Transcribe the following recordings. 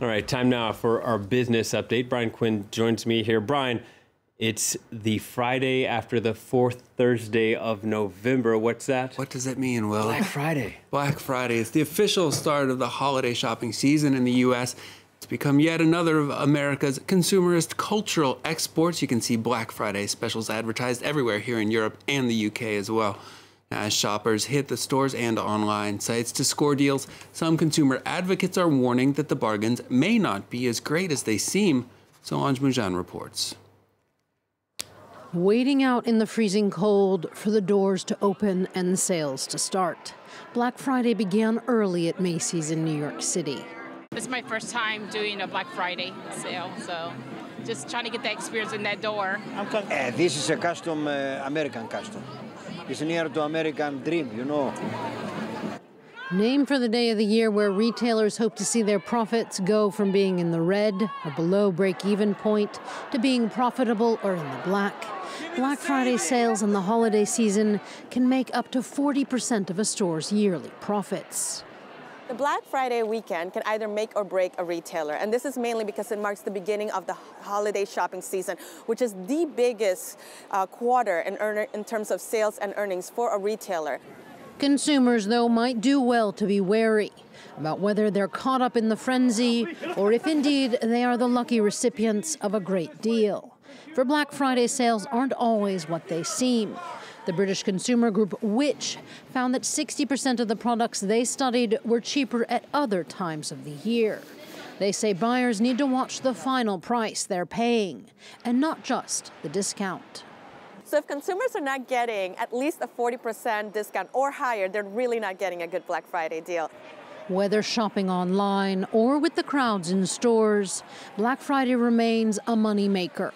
All right, time now for our business update. Brian Quinn joins me here. Brian, it's the Friday after the fourth Thursday of November. What's that? What does that mean, Will? Black Friday. Black Friday. It's the official start of the holiday shopping season in the U.S. It's become yet another of America's consumerist cultural exports. You can see Black Friday specials advertised everywhere here in Europe and the UK as well. As shoppers hit the stores and online sites to score deals, some consumer advocates are warning that the bargains may not be as great as they seem. Solange Moujan reports. Waiting out in the freezing cold for the doors to open and the sales to start. Black Friday began early at Macy's in New York City. It's my first time doing a Black Friday sale, so just trying to get the experience in that door. This is a custom, American custom. It's near to American dream, you know. Named for the day of the year where retailers hope to see their profits go from being in the red or below break-even point to being profitable or in the black. Black Friday sales in the holiday season can make up to 40% of a store's yearly profits. The Black Friday weekend can either make or break a retailer, and this is mainly because it marks the beginning of the holiday shopping season, which is the biggest quarter in terms of sales and earnings for a retailer. Consumers, though, might do well to be wary about whether they're caught up in the frenzy or if indeed they are the lucky recipients of a great deal. For Black Friday sales aren't always what they seem. The British consumer group Which found that 60% of the products they studied were cheaper at other times of the year. They say buyers need to watch the final price they're paying and not just the discount. So if consumers are not getting at least a 40% discount or higher, they're really not getting a good Black Friday deal. Whether shopping online or with the crowds in stores, Black Friday remains a moneymaker.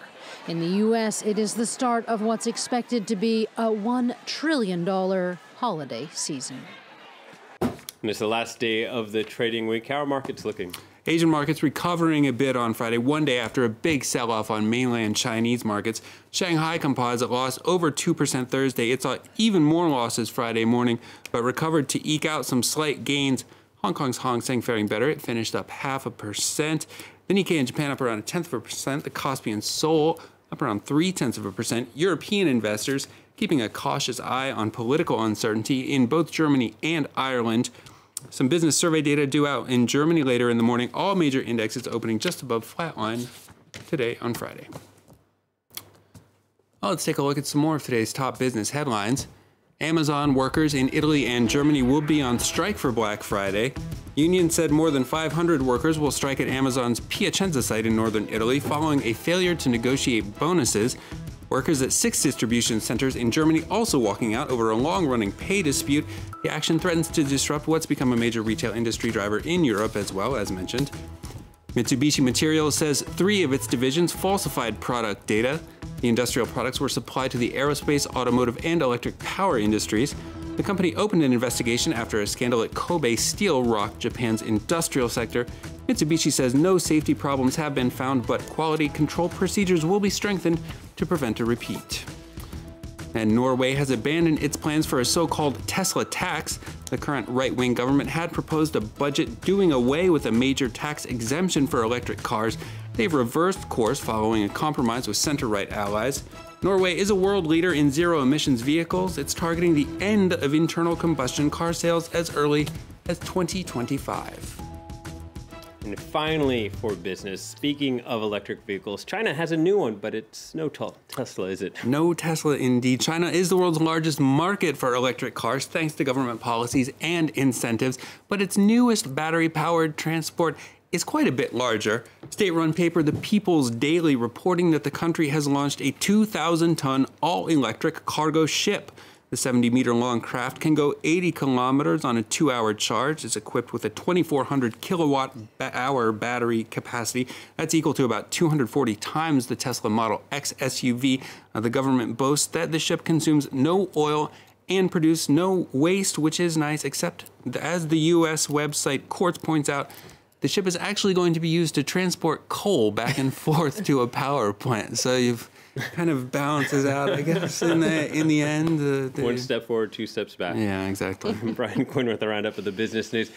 In the U.S., it is the start of what's expected to be a $1 trillion holiday season. And it's the last day of the trading week. How are markets looking? Asian markets recovering a bit on Friday, one day after a big sell-off on mainland Chinese markets. Shanghai Composite lost over 2% Thursday. It saw even more losses Friday morning, but recovered to eke out some slight gains. Hong Kong's Hang Seng faring better. It finished up 0.5%. The Nikkei in Japan up around 0.1%. The Kospi in Seoul up around 0.3%. European investors keeping a cautious eye on political uncertainty in both Germany and Ireland. Some business survey data due out in Germany later in the morning. All major indexes opening just above flatline today on Friday. Well, let's take a look at some more of today's top business headlines. Amazon workers in Italy and Germany will be on strike for Black Friday. Union said more than 500 workers will strike at Amazon's Piacenza site in northern Italy following a failure to negotiate bonuses. Workers at 6 distribution centers in Germany also walking out over a long-running pay dispute. The action threatens to disrupt what's become a major retail industry driver in Europe as well, as mentioned. Mitsubishi Materials says 3 of its divisions falsified product data. The industrial products were supplied to the aerospace, automotive, and electric power industries. The company opened an investigation after a scandal at Kobe Steel rocked Japan's industrial sector. Mitsubishi says no safety problems have been found, but quality control procedures will be strengthened to prevent a repeat. And Norway has abandoned its plans for a so-called Tesla tax. The current right-wing government had proposed a budget doing away with a major tax exemption for electric cars. They've reversed course following a compromise with center-right allies. Norway is a world leader in zero-emissions vehicles. It's targeting the end of internal combustion car sales as early as 2025. And finally, for business, speaking of electric vehicles, China has a new one, but it's no Tesla, is it? No Tesla indeed. China is the world's largest market for electric cars thanks to government policies and incentives, but its newest battery-powered transport is quite a bit larger. State-run paper The People's Daily reporting that the country has launched a 2,000-ton all-electric cargo ship. The 70-meter-long craft can go 80 kilometers on a 2-hour charge. It's equipped with a 2,400 kilowatt-hour battery capacity. That's equal to about 240 times the Tesla Model X SUV. The government boasts that the ship consumes no oil and produces no waste, which is nice, except as the U.S. website Quartz points out, the ship is actually going to be used to transport coal back and forth to a power plant. So you've kind of balances out, I guess, in the end. One step forward, 2 steps back. Yeah, exactly. Brian Quinn with a roundup of the business news.